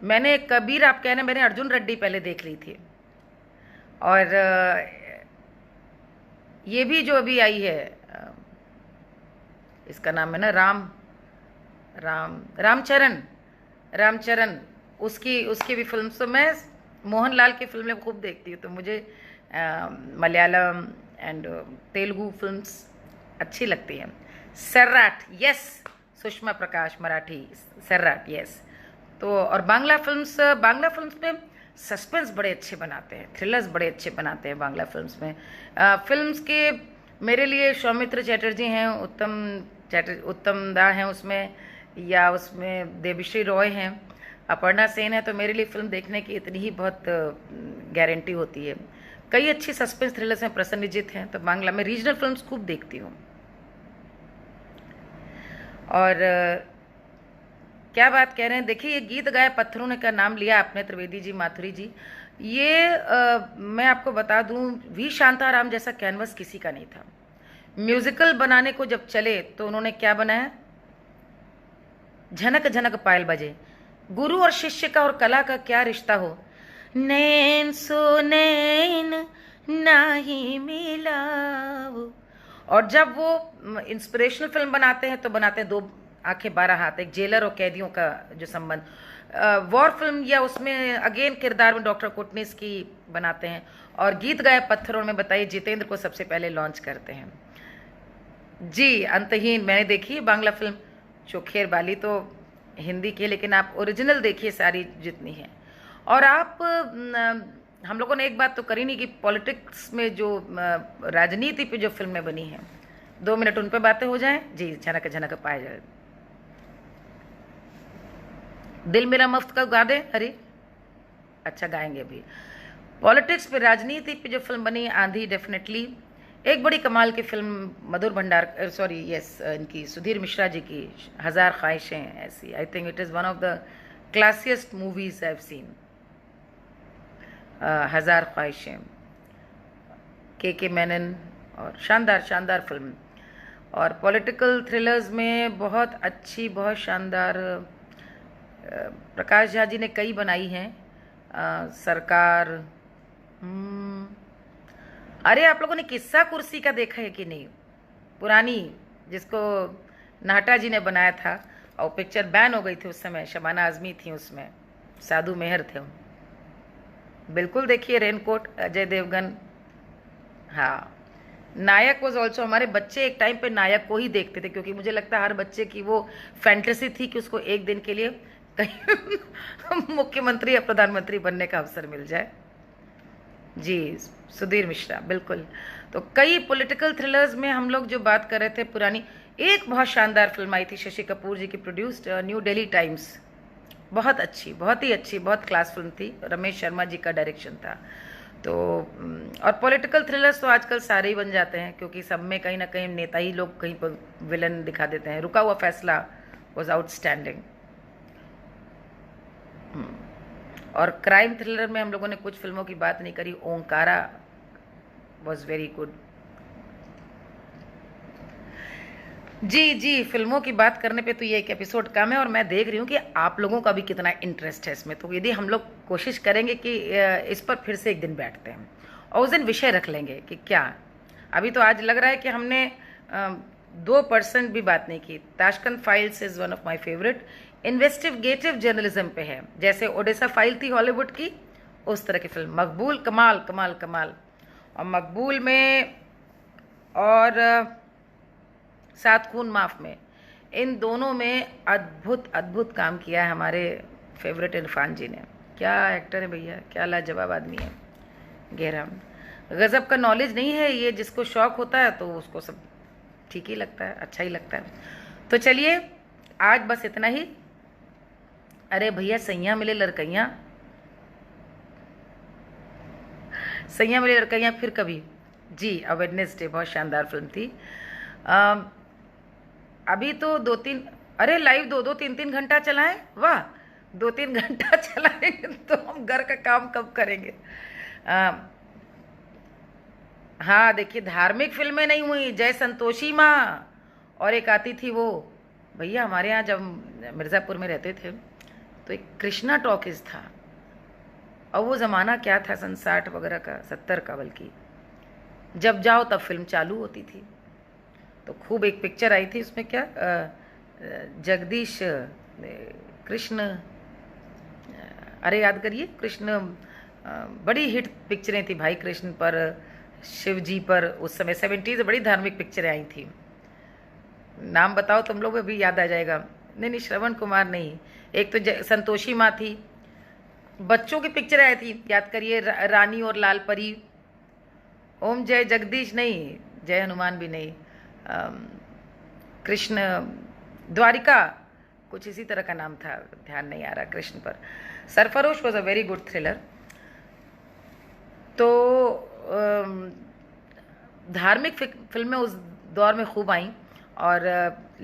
मैंने कबीर, आप कहना, मैंने अर्जुन रेड्डी पहले देख ली थी, और ये भी जो अभी आई है, इसका नाम है ना रामचरण, उसकी भी फिल्म, तो मैं मोहनलाल की फिल्में खूब देखती हूँ, तो मुझे मलयालम एंड तेलुगु फिल्म्स अच्छी लगती हैं। सर्राट, यस, सुषमा प्रकाश, मराठी सर्राट, यस। तो और बांग्ला फिल्म्स में सस्पेंस बड़े अच्छे बनाते हैं, थ्रिलर्स बड़े अच्छे बनाते हैं बांग्ला फिल्म्स में। फिल्म्स के मेरे लिए सौमित्र चैटर्जी हैं, उत्तम दा हैं उसमें, या उसमें देविश्री रॉय हैं, अपर्णा सेन है, तो मेरे लिए फिल्म देखने की इतनी ही बहुत गारंटी होती है। कई अच्छी सस्पेंस थ्रिलर्स हैं, प्रसन्नजीत हैं, तो बांग्ला में रीजनल फिल्म्स खूब देखती हूँ। और क्या बात कह रहे हैं, देखिए ये गीत गाए पत्थरों ने का नाम लिया आपने, त्रिवेदी जी, माथुरी जी, ये मैं आपको बता दूं, वी शांताराम जैसा कैनवस किसी का नहीं था। म्यूजिकल बनाने को जब चले तो उन्होंने क्या बनाया, झनक झनक पायल बजे। गुरु और शिष्य का और कला का क्या रिश्ता हो, नैन सो नैन नाही मिलाओ। और जब वो इंस्पिरेशनल फिल्म बनाते हैं तो बनाते हैं 2 आंखें 12 हाथ, एक जेलर और कैदियों का जो संबंध। वॉर फिल्म या उसमें अगेन किरदार में डॉक्टर कुटनीस की बनाते हैं। और गीत गाए पत्थरों में बताइए जितेंद्र को सबसे पहले लॉन्च करते हैं। जी, अंतहीन मैंने देखी है बांग्ला फिल्म, चोखेर बाली तो हिंदी की, लेकिन आप ओरिजिनल देखिए सारी जितनी है। और आप हम लोगों ने एक बात तो करी नहीं कि पॉलिटिक्स में जो राजनीति पे जो फिल्में बनी हैं, 2 मिनट उन पे बातें हो जाएं। जी, झनक झनक पाए जाए, दिल मेरा मफ्त का गा दे, अरे अच्छा गाएंगे अभी। पॉलिटिक्स पे, राजनीति पे जो फिल्म बनी आंधी, डेफिनेटली एक बड़ी कमाल की फिल्म, मधुर भंडार, सॉरी यस, इनकी सुधीर मिश्रा जी की 1000 Khwahishein Aisi, I think it is one of the classiest movies I have seen. 1000 Khwahishein, के मेनन, और शानदार शानदार फिल्म। और पॉलिटिकल थ्रिलर्स में बहुत अच्छी, बहुत शानदार, प्रकाश झा जी ने कई बनाई हैं, सरकार। अरे आप लोगों ने किस्सा कुर्सी का देखा है कि नहीं, पुरानी, जिसको नाहटा जी ने बनाया था, और पिक्चर बैन हो गई थी उस समय, शबाना आजमी थी उसमें, साधु मेहर थे। बिल्कुल देखिए, रेनकोट, अजय देवगन। हाँ, नायक वॉज ऑल्सो, हमारे बच्चे एक टाइम पे नायक को ही देखते थे, क्योंकि मुझे लगता है हर बच्चे की वो फैंटेसी थी कि उसको एक दिन के लिए कहीं मुख्यमंत्री या प्रधानमंत्री बनने का अवसर मिल जाए। जी, सुधीर मिश्रा, बिल्कुल। तो कई पॉलिटिकल थ्रिलर्स में हम लोग जो बात कर रहे थे पुरानी, एक बहुत शानदार फिल्म आई थी शशि कपूर जी की प्रोड्यूस्ड, न्यू दिल्ली टाइम्स, बहुत अच्छी, बहुत ही अच्छी, बहुत क्लास फिल्म थी, रमेश शर्मा जी का डायरेक्शन था। तो और पॉलिटिकल थ्रिलर्स तो आजकल सारे ही बन जाते हैं, क्योंकि सब में कहीं ना कहीं नेता ही लोग कहीं पर विलन दिखा देते हैं। रुका हुआ फैसला वॉज आउटस्टैंडिंग। और क्राइम थ्रिलर में हम लोगों ने कुछ फिल्मों की बात नहीं करी। Omkara was very good. जी, फिल्मों की बात करने पे तो ये एक एपिसोड कम है, और मैं देख रही हूँ कि आप लोगों का भी कितना इंटरेस्ट है इसमें। तो यदि हम लोग कोशिश करेंगे कि इस पर फिर से एक दिन बैठते हैं और उस दिन विषय रख लेंगे कि क्या। अभी तो आज लग रहा है कि हमने 2% भी बात नहीं की। Tashkent files is one of my favourite. Investigative journalism पे है, जैसे ओडेसा फाइल थी हॉलीवुड की, उस तरह की फिल्म। मकबूल कमाल कमाल कमाल। और मकबूल में और सात खून माफ में, इन दोनों में अद्भुत अद्भुत काम किया है हमारे फेवरेट इरफान जी ने। क्या एक्टर है भैया, क्या लाजवाब आदमी है। गहरा गज़ब का नॉलेज नहीं है ये, जिसको शौक होता है तो उसको सब ठीक ही लगता है, अच्छा ही लगता है। तो चलिए आज बस इतना ही। अरे भैया सैया मिले लड़कैया, सैया मिले लड़कैया फिर कभी। जी, अ वेडनेसडे बहुत शानदार फिल्म थी। अभी तो 2-3, अरे लाइव 2-3 घंटा चलाएं, वाह। 2-3 घंटा चलाएंगे तो हम घर का काम कब करेंगे। हाँ देखिए, धार्मिक फिल्में नहीं हुई। जय संतोषी माँ, और एक आती थी वो, भैया हमारे यहाँ जब मिर्ज़ापुर में रहते थे तो एक कृष्णा टॉकीज था, और वो ज़माना क्या था, सन 60 वगैरह का, 70 का बल्कि। जब जाओ तब फिल्म चालू होती थी। तो खूब एक पिक्चर आई थी उसमें, क्या जगदीश कृष्ण, अरे याद करिए, कृष्ण, बड़ी हिट पिक्चरें थी भाई कृष्ण पर, शिव जी पर। उस समय 70s बड़ी धार्मिक पिक्चरें आई थी। नाम बताओ तुम लोग, अभी याद आ जाएगा। नहीं, श्रवण कुमार नहीं, एक तो संतोषी माँ थी। बच्चों की पिक्चर आई थी, याद करिए, रानी और लाल परी। ओम जय जगदीश नहीं, जय हनुमान भी नहीं, कृष्ण द्वारिका, कुछ इसी तरह का नाम था, ध्यान नहीं आ रहा कृष्ण पर। Sarfarosh was a very good thriller. तो धार्मिक फिल्में उस दौर में खूब आईं, और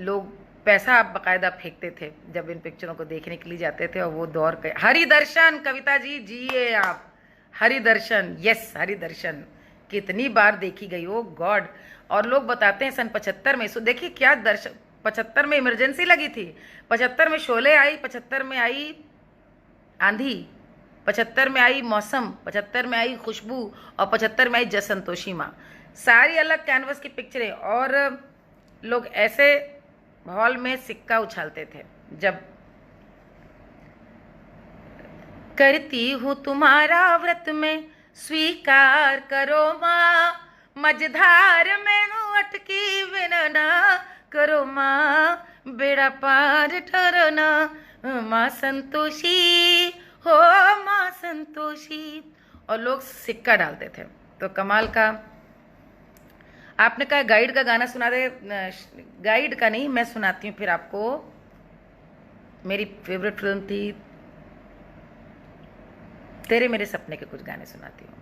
लोग पैसा बाकायदा फेंकते थे जब इन पिक्चरों को देखने के लिए जाते थे। और वो दौर के हरिदर्शन, कविता जी जिए आप। हरिदर्शन, यस हरिदर्शन, कितनी बार देखी गई, ओ गॉड। और लोग बताते हैं सन 75 में, सो देखिए क्या दर्शन, 75 में इमरजेंसी लगी थी, 75 में शोले आई, 75 में आई आंधी, 75 में आई मौसम, 75 में आई खुशबू, और 75 में आई जय संतोषी माँ। सारी अलग कैनवस की पिक्चरें। और लोग ऐसे हॉल में सिक्का उछालते थे जब, करती हूँ तुम्हारा व्रत में स्वीकार करो माँ, मझधार में अटकी विनना करो माँ, बेड़ा पार ठहरना माँ संतोषी हो, माँ संतोषी। और लोग सिक्का डालते थे। तो कमाल का। आपने कहा गाइड का गाना सुना दे, गाइड का नहीं, मैं सुनाती हूँ फिर आपको। मेरी फेवरेट फिल्म थी तेरे मेरे सपने के कुछ गाने सुनाती हूँ।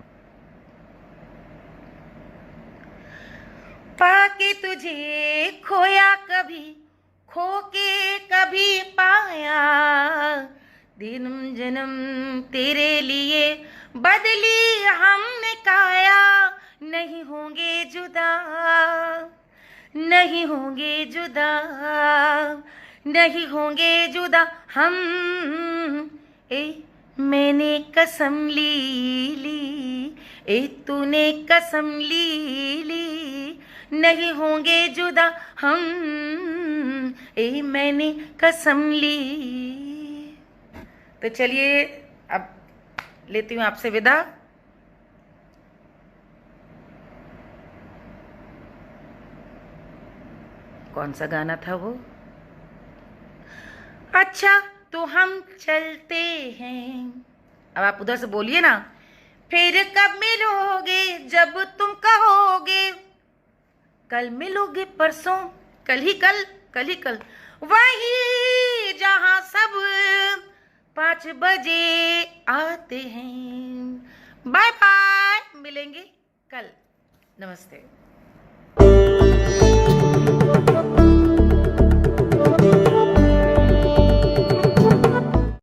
पाके तुझे खोया कभी, खो के कभी पाया, दिन जन्म तेरे लिए बदली हमने काया, नहीं होंगे जुदा, नहीं होंगे जुदा, नहीं होंगे जुदा हम, मैंने कसम ली ली, तूने कसम ली ली, नहीं होंगे जुदा हम, मैंने कसम ली। तो चलिए अब लेती हूँ आपसे विदा। कौन सा गाना था वो? अच्छा तो हम चलते हैं। अब आप उधर से बोलिए ना, फिर कब मिलोगे जब तुम कहोगे, कल मिलोगे परसों, कल ही कल, कल ही कल, वही जहां सब 5 बजे आते हैं। Bye bye. मिलेंगे कल। नमस्ते।